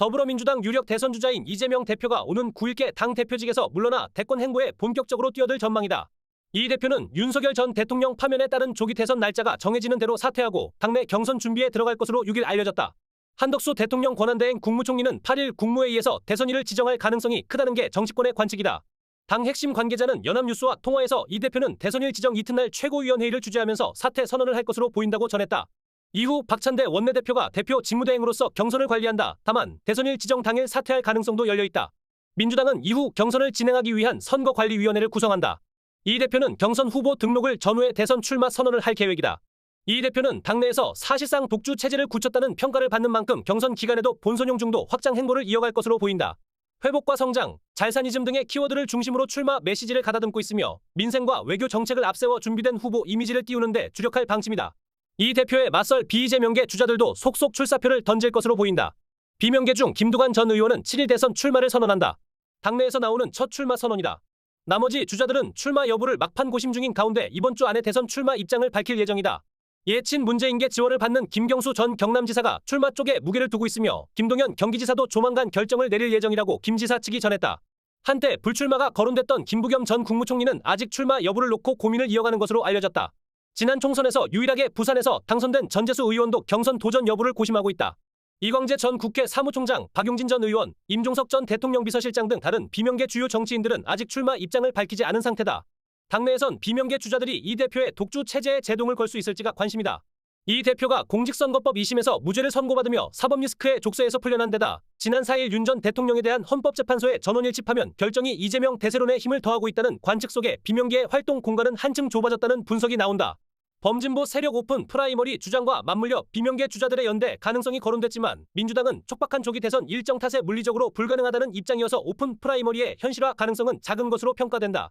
더불어민주당 유력 대선주자인 이재명 대표가 오는 9일께 당 대표직에서 물러나 대권 행보에 본격적으로 뛰어들 전망이다. 이 대표는 윤석열 전 대통령 파면에 따른 조기 대선 날짜가 정해지는 대로 사퇴하고 당내 경선 준비에 들어갈 것으로 6일 알려졌다. 한덕수 대통령 권한대행 국무총리는 8일 국무회의에서 대선일을 지정할 가능성이 크다는 게 정치권의 관측이다. 당 핵심 관계자는 연합뉴스와 통화에서 이 대표는 대선일 지정 이튿날 최고위원회의를 주재하면서 사퇴 선언을 할 것으로 보인다고 전했다. 이후 박찬대 원내대표가 대표 직무대행으로서 경선을 관리한다. 다만 대선일 지정 당일 사퇴할 가능성도 열려있다. 민주당은 이후 경선을 진행하기 위한 선거관리위원회를 구성한다. 이 대표는 경선 후보 등록을 전후에 대선 출마 선언을 할 계획이다. 이 대표는 당내에서 사실상 독주 체제를 굳혔다는 평가를 받는 만큼 경선 기간에도 본선용 중도 확장 행보를 이어갈 것으로 보인다. 회복과 성장, 잘사니즘 등의 키워드를 중심으로 출마 메시지를 가다듬고 있으며 민생과 외교 정책을 앞세워 준비된 후보 이미지를 띄우는 데 주력할 방침이다. 이 대표에 맞설 비이재명계 주자들도 속속 출사표를 던질 것으로 보인다. 비명계 중 김두관 전 의원은 7일 대선 출마를 선언한다. 당내에서 나오는 첫 출마 선언이다. 나머지 주자들은 출마 여부를 막판 고심 중인 가운데 이번 주 안에 대선 출마 입장을 밝힐 예정이다. 예친 문재인계 지원을 받는 김경수 전 경남지사가 출마 쪽에 무게를 두고 있으며 김동연 경기지사도 조만간 결정을 내릴 예정이라고 김 지사 측이 전했다. 한때 불출마가 거론됐던 김부겸 전 국무총리는 아직 출마 여부를 놓고 고민을 이어가는 것으로 알려졌다. 지난 총선에서 유일하게 부산에서 당선된 전재수 의원도 경선 도전 여부를 고심하고 있다. 이광재 전 국회 사무총장, 박용진 전 의원, 임종석 전 대통령 비서실장 등 다른 비명계 주요 정치인들은 아직 출마 입장을 밝히지 않은 상태다. 당내에선 비명계 주자들이 이 대표의 독주 체제에 제동을 걸 수 있을지가 관심이다. 이 대표가 공직선거법 2심에서 무죄를 선고받으며 사법리스크의 족쇄에서 풀려난 데다 지난 4일 윤 전 대통령에 대한 헌법재판소의 전원일치파면 결정이 이재명 대세론에 힘을 더하고 있다는 관측 속에 비명계의 활동 공간은 한층 좁아졌다는 분석이 나온다. 범진보 세력 오픈 프라이머리 주장과 맞물려 비명계 주자들의 연대 가능성이 거론됐지만 민주당은 촉박한 조기 대선 일정 탓에 물리적으로 불가능하다는 입장이어서 오픈 프라이머리의 현실화 가능성은 작은 것으로 평가된다.